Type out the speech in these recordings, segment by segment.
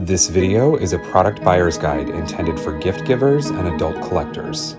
This video is a product buyer's guide intended for gift givers and adult collectors.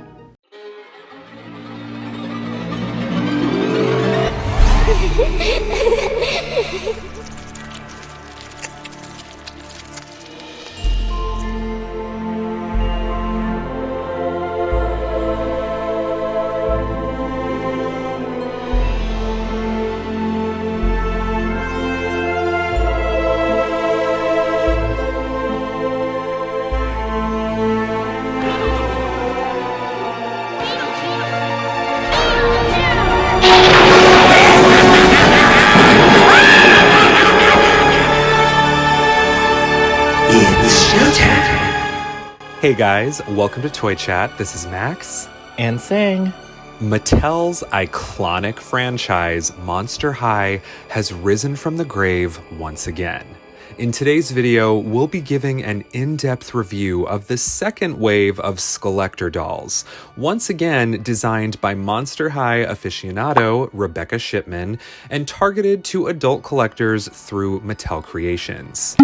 Hey guys, welcome to Toy Chat. This is Max. And Sing. Mattel's iconic franchise, Monster High, has risen from the grave once again. In today's video, we'll be giving an in-depth review of the second wave of Skullector dolls, once again designed by Monster High aficionado Rebecca Shipman and targeted to adult collectors through Mattel Creations.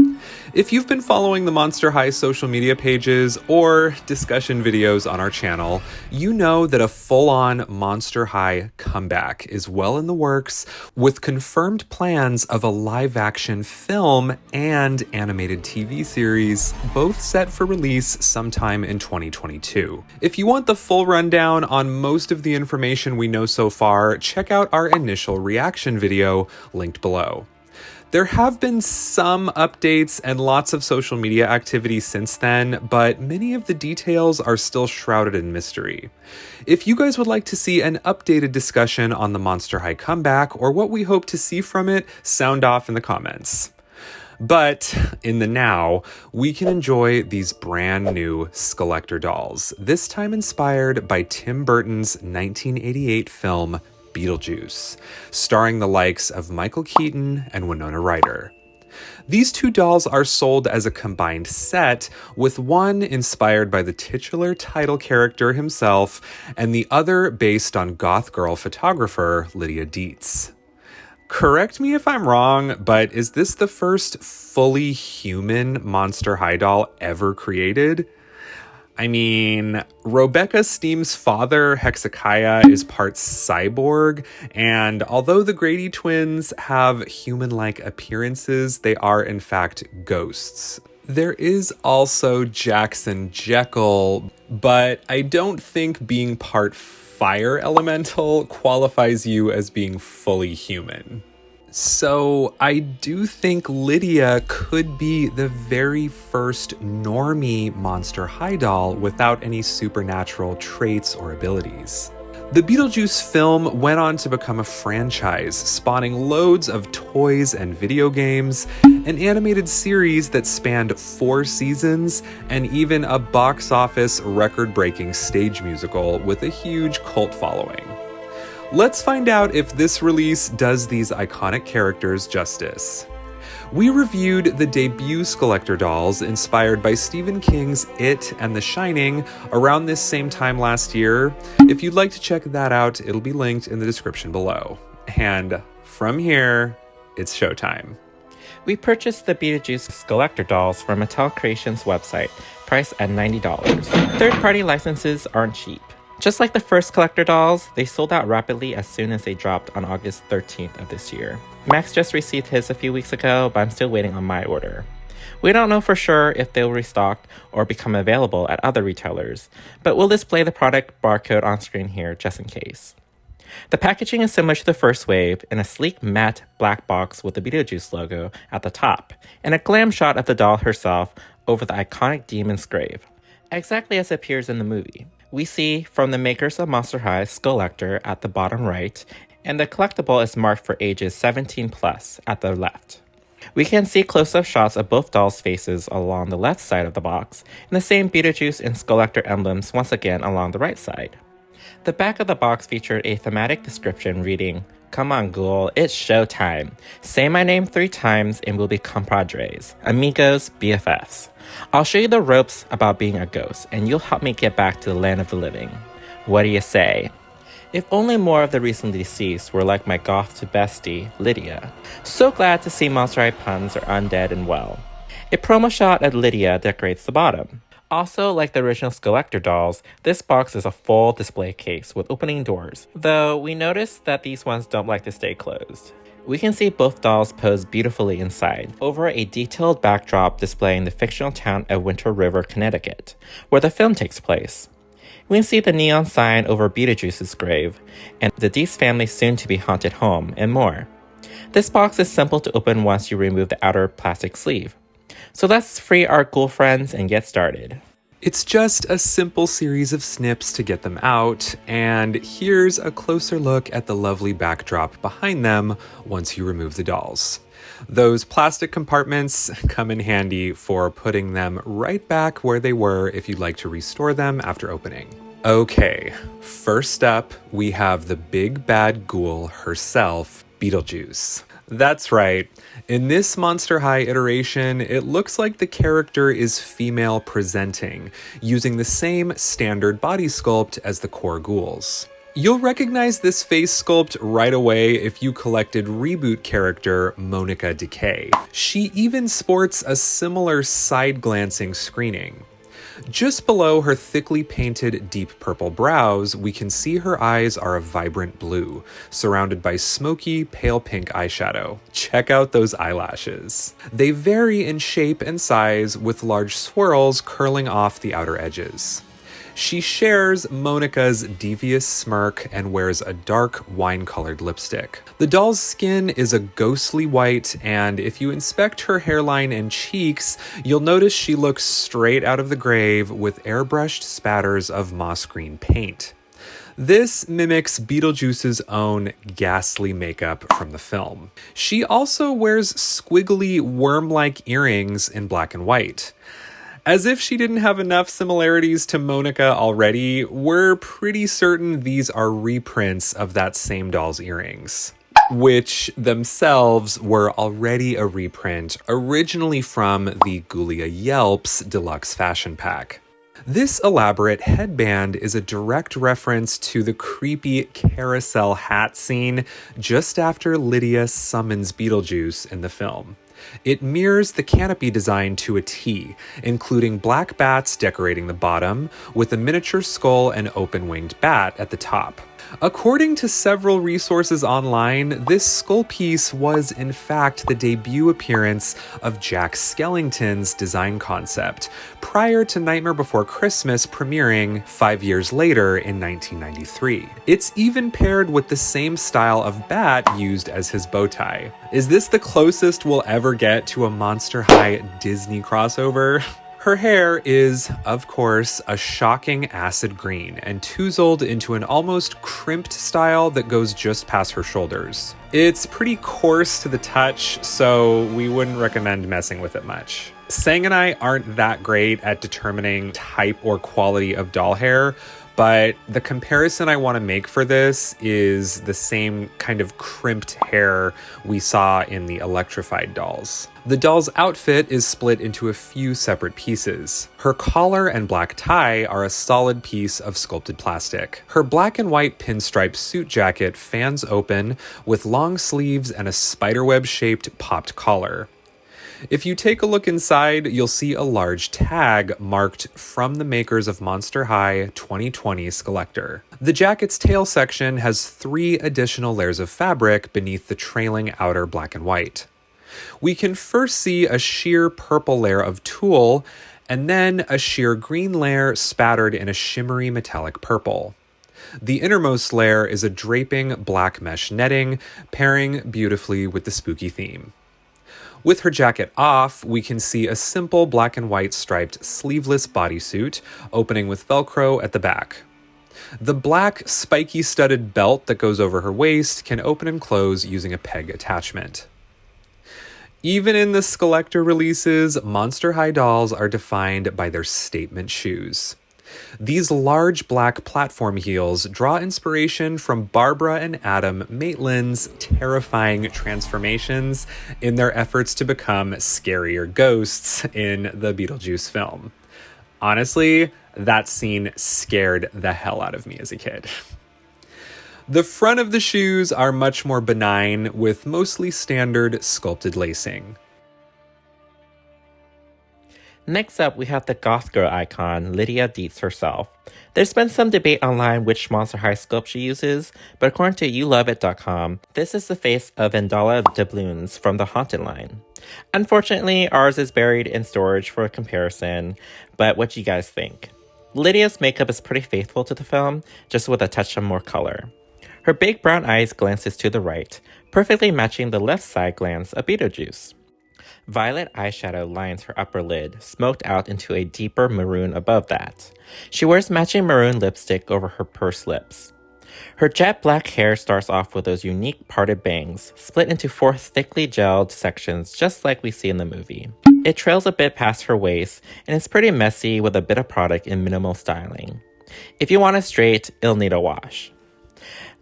If you've been following the Monster High social media pages or discussion videos on our channel, you know that a full-on Monster High comeback is well in the works, with confirmed plans of a live-action film and animated TV series, both set for release sometime in 2022. If you want the full rundown on most of the information we know so far, check out our initial reaction video linked below. There have been some updates and lots of social media activity since then, but many of the details are still shrouded in mystery. If you guys would like to see an updated discussion on the Monster High comeback or what we hope to see from it, sound off in the comments. But in the now, we can enjoy these brand new Skullector dolls, this time inspired by Tim Burton's 1988 film Beetlejuice, starring the likes of Michael Keaton and Winona Ryder. These two dolls are sold as a combined set, with one inspired by the titular title character himself, and the other based on goth girl photographer Lydia Deetz. Correct me if I'm wrong, but is this the first fully human Monster High doll ever created? I mean, Rebecca Steam's father, Hezekiah, is part cyborg, and although the Grady twins have human-like appearances, they are in fact ghosts. There is also Jackson Jekyll, but I don't think being part fire elemental qualifies you as being fully human. So I do think Lydia could be the very first normie Monster High doll without any supernatural traits or abilities. The Beetlejuice film went on to become a franchise, spawning loads of toys and video games, an animated series that spanned 4 seasons, and even a box office record-breaking stage musical with a huge cult following. Let's find out if this release does these iconic characters justice. We reviewed the debut Skullector dolls inspired by Stephen King's It and The Shining around this same time last year. If you'd like to check that out, it'll be linked in the description below. And from here, it's showtime. We purchased the Beetlejuice Skullector dolls from Mattel Creations website, priced at $90. Third-party licenses aren't cheap. Just like the first Skullector dolls, they sold out rapidly as soon as they dropped on August 13th of this year. Max just received his a few weeks ago, but I'm still waiting on my order. We don't know for sure if they'll restock or become available at other retailers, but we'll display the product barcode on screen here just in case. The packaging is similar to the first wave, in a sleek matte black box with the Beetlejuice logo at the top, and a glam shot of the doll herself over the iconic demon's grave, exactly as it appears in the movie. We see from the makers of Monster High Skullector at the bottom right, and the collectible is marked for ages 17 plus at the left. We can see close-up shots of both dolls' faces along the left side of the box, and the same Beetlejuice and Skullector emblems once again along the right side. The back of the box featured a thematic description reading, "Come on, ghoul, it's showtime. Say my name 3 times and we'll be compadres, amigos, BFFs. I'll show you the ropes about being a ghost, and you'll help me get back to the land of the living. What do you say?" If only more of the recently deceased were like my goth to bestie, Lydia. So glad to see Monster High puns are undead and well. A promo shot of Lydia decorates the bottom. Also, like the original Skullector dolls, this box is a full display case with opening doors, though we notice that these ones don't like to stay closed. We can see both dolls posed beautifully inside, over a detailed backdrop displaying the fictional town of Winter River, Connecticut, where the film takes place. We can see the neon sign over Beetlejuice's grave, and the Deetz family's soon-to-be haunted home, and more. This box is simple to open once you remove the outer plastic sleeve. So let's free our ghoul friends and get started. It's just a simple series of snips to get them out, and here's a closer look at the lovely backdrop behind them once you remove the dolls. Those plastic compartments come in handy for putting them right back where they were if you'd like to restore them after opening. Okay, first up, we have the big bad ghoul herself, Beetlejuice. That's right. In this Monster High iteration, it looks like the character is female presenting, using the same standard body sculpt as the core ghouls. You'll recognize this face sculpt right away if you collected reboot character Monica Decay. She even sports a similar side-glancing screening. Just below her thickly painted deep purple brows, we can see her eyes are a vibrant blue, surrounded by smoky, pale pink eyeshadow. Check out those eyelashes. They vary in shape and size, with large swirls curling off the outer edges. She shares Monica's devious smirk and wears a dark wine-colored lipstick. The doll's skin is a ghostly white, and if you inspect her hairline and cheeks, you'll notice she looks straight out of the grave with airbrushed spatters of moss green paint. This mimics Beetlejuice's own ghastly makeup from the film. She also wears squiggly worm-like earrings in black and white. As if she didn't have enough similarities to Monica already, we're pretty certain these are reprints of that same doll's earrings, which themselves were already a reprint originally from the Ghoulia Yelps Deluxe Fashion Pack. This elaborate headband is a direct reference to the creepy carousel hat scene just after Lydia summons Beetlejuice in the film. It mirrors the canopy design to a T, including black bats decorating the bottom, with a miniature skull and open-winged bat at the top. According to several resources online, this skull piece was in fact the debut appearance of Jack Skellington's design concept, prior to Nightmare Before Christmas premiering 5 years later in 1993. It's even paired with the same style of bat used as his bow tie. Is this the closest we'll ever get to a Monster High Disney crossover? Her hair is, of course, a shocking acid green and touzled into an almost crimped style that goes just past her shoulders. It's pretty coarse to the touch, so we wouldn't recommend messing with it much. Sang and I aren't that great at determining type or quality of doll hair, but the comparison I want to make for this is the same kind of crimped hair we saw in the electrified dolls. The doll's outfit is split into a few separate pieces. Her collar and black tie are a solid piece of sculpted plastic. Her black and white pinstripe suit jacket fans open with long sleeves and a spiderweb-shaped popped collar. If you take a look inside, you'll see a large tag marked from the makers of Monster High 2020 Skullector. The jacket's tail section has 3 additional layers of fabric beneath the trailing outer black and white. We can first see a sheer purple layer of tulle, and then a sheer green layer spattered in a shimmery metallic purple. The innermost layer is a draping black mesh netting, pairing beautifully with the spooky theme. With her jacket off, we can see a simple black and white striped sleeveless bodysuit, opening with Velcro at the back. The black, spiky studded belt that goes over her waist can open and close using a peg attachment. Even in the Skullector releases, Monster High dolls are defined by their statement shoes. These large black platform heels draw inspiration from Barbara and Adam Maitland's terrifying transformations in their efforts to become scarier ghosts in the Beetlejuice film. Honestly, that scene scared the hell out of me as a kid. The front of the shoes are much more benign, with mostly standard sculpted lacing. Next up, we have the goth girl icon, Lydia Deetz herself. There's been some debate online which Monster High sculpt she uses, but according to youloveit.com, this is the face of Vendala Doubloons from the Haunted line. Unfortunately, ours is buried in storage for comparison, but what do you guys think? Lydia's makeup is pretty faithful to the film, just with a touch of more color. Her big brown eyes glances to the right, perfectly matching the left side glance of Beetlejuice. Violet eyeshadow lines her upper lid, smoked out into a deeper maroon above that. She wears matching maroon lipstick over her pursed lips. Her jet black hair starts off with those unique parted bangs, split into 4 thickly gelled sections just like we see in the movie. It trails a bit past her waist, and it's pretty messy with a bit of product and minimal styling. If you want it straight, it'll need a wash.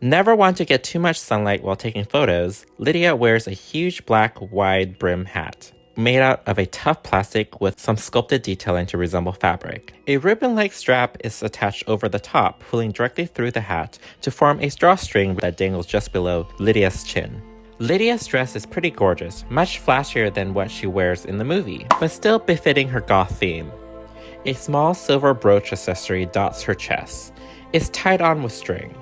Never want to get too much sunlight while taking photos, Lydia wears a huge black wide brim hat, made out of a tough plastic with some sculpted detailing to resemble fabric. A ribbon-like strap is attached over the top, pulling directly through the hat to form a drawstring that dangles just below Lydia's chin. Lydia's dress is pretty gorgeous, much flashier than what she wears in the movie, but still befitting her goth theme. A small silver brooch accessory dots her chest. It's tied on with string.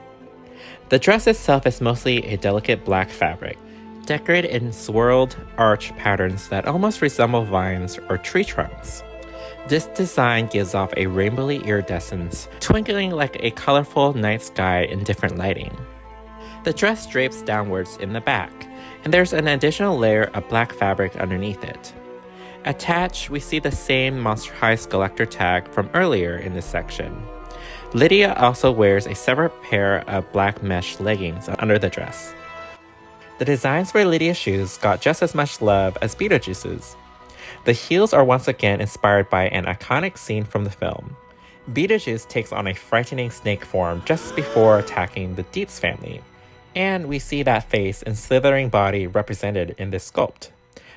The dress itself is mostly a delicate black fabric, decorated in swirled arch patterns that almost resemble vines or tree trunks. This design gives off a rainbowy iridescence, twinkling like a colorful night sky in different lighting. The dress drapes downwards in the back, and there's an additional layer of black fabric underneath it. Attached, we see the same Monster High Skullector tag from earlier in this section. Lydia also wears a separate pair of black mesh leggings under the dress. The designs for Lydia's shoes got just as much love as Beetlejuice's. The heels are once again inspired by an iconic scene from the film. Beetlejuice takes on a frightening snake form just before attacking the Deetz family, and we see that face and slithering body represented in this sculpt.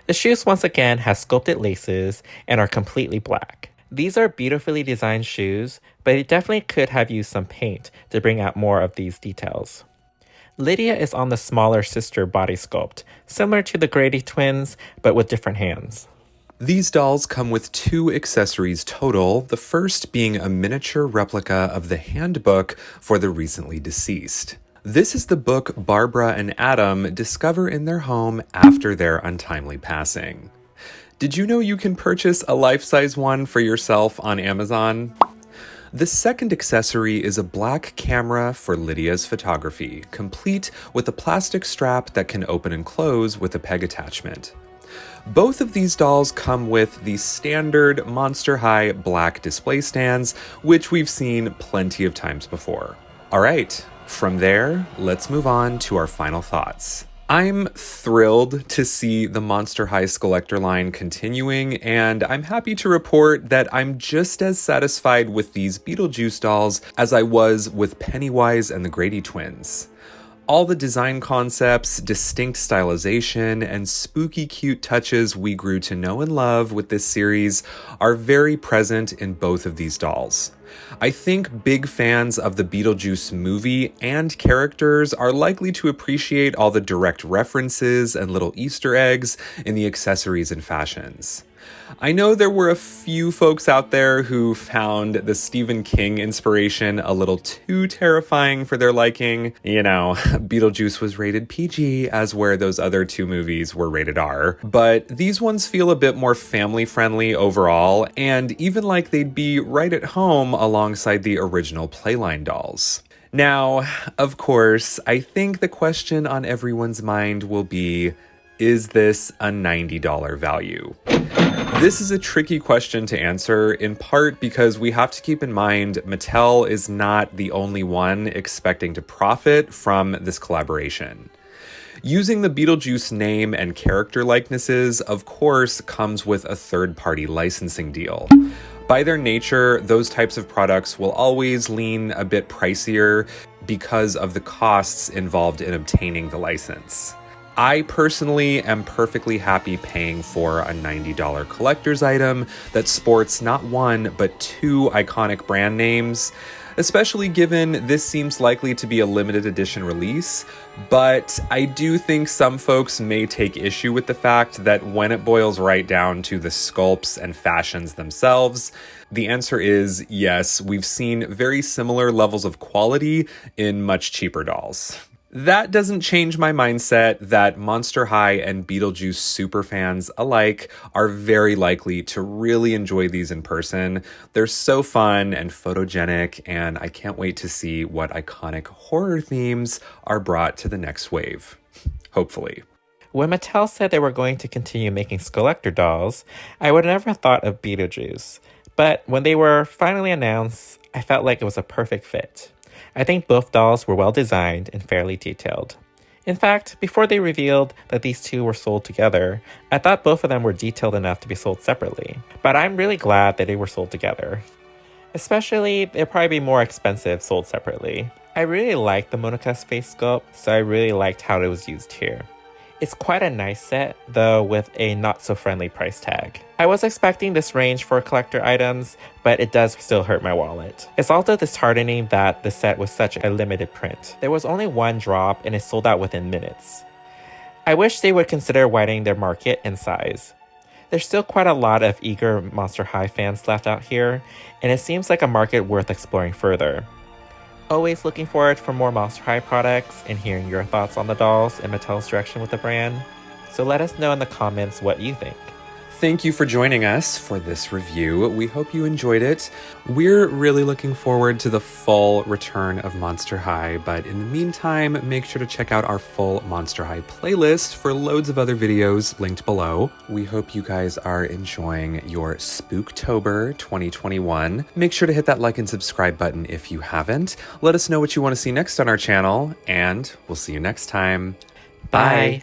The shoes once again have sculpted laces and are completely black. These are beautifully designed shoes, but it definitely could have used some paint to bring out more of these details. Lydia is on the smaller sister body sculpt, similar to the Grady twins, but with different hands. These dolls come with 2 accessories total, the first being a miniature replica of the handbook for the recently deceased. This is the book Barbara and Adam discover in their home after their untimely passing. Did you know you can purchase a life-size one for yourself on Amazon? The second accessory is a black camera for Lydia's photography, complete with a plastic strap that can open and close with a peg attachment. Both of these dolls come with the standard Monster High black display stands, which we've seen plenty of times before. All right, from there, let's move on to our final thoughts. I'm thrilled to see the Monster High Skullector line continuing, and I'm happy to report that I'm just as satisfied with these Beetlejuice dolls as I was with Pennywise and the Grady twins. All the design concepts, distinct stylization, and spooky cute touches we grew to know and love with this series are very present in both of these dolls. I think big fans of the Beetlejuice movie and characters are likely to appreciate all the direct references and little Easter eggs in the accessories and fashions. I know there were a few folks out there who found the Stephen King inspiration a little too terrifying for their liking. You know, Beetlejuice was rated PG, as where those other 2 movies were rated R. But these ones feel a bit more family-friendly overall, and even like they'd be right at home alongside the original Playline dolls. Now, of course, I think the question on everyone's mind will be, is this a $90 value? This is a tricky question to answer, in part because we have to keep in mind Mattel is not the only one expecting to profit from this collaboration. Using the Beetlejuice name and character likenesses, of course, comes with a third-party licensing deal. By their nature, those types of products will always lean a bit pricier because of the costs involved in obtaining the license. I personally am perfectly happy paying for a $90 collector's item that sports not one, but two iconic brand names, especially given this seems likely to be a limited edition release. But I do think some folks may take issue with the fact that when it boils right down to the sculpts and fashions themselves, the answer is yes, we've seen very similar levels of quality in much cheaper dolls. That doesn't change my mindset that Monster High and Beetlejuice superfans alike are very likely to really enjoy these in person. They're so fun and photogenic, and I can't wait to see what iconic horror themes are brought to the next wave. Hopefully. When Mattel said they were going to continue making Skullector dolls, I would have never thought of Beetlejuice. But when they were finally announced, I felt like it was a perfect fit. I think both dolls were well designed and fairly detailed. In fact, before they revealed that these two were sold together, I thought both of them were detailed enough to be sold separately. But I'm really glad that they were sold together. Especially, they'll probably be more expensive sold separately. I really liked the Monika's face sculpt, so I really liked how it was used here. It's quite a nice set, though with a not-so-friendly price tag. I was expecting this range for collector items, but it does still hurt my wallet. It's also disheartening that the set was such a limited print. There was only one drop and it sold out within minutes. I wish they would consider widening their market and size. There's still quite a lot of eager Monster High fans left out here, and it seems like a market worth exploring further. Always looking forward for more Monster High products and hearing your thoughts on the dolls and Mattel's direction with the brand. So let us know in the comments what you think. Thank you for joining us for this review. We hope you enjoyed it. We're really looking forward to the full return of Monster High, but in the meantime, make sure to check out our full Monster High playlist for loads of other videos linked below. We hope you guys are enjoying your Spooktober 2021. Make sure to hit that like and subscribe button if you haven't. Let us know what you want to see next on our channel, and we'll see you next time. Bye.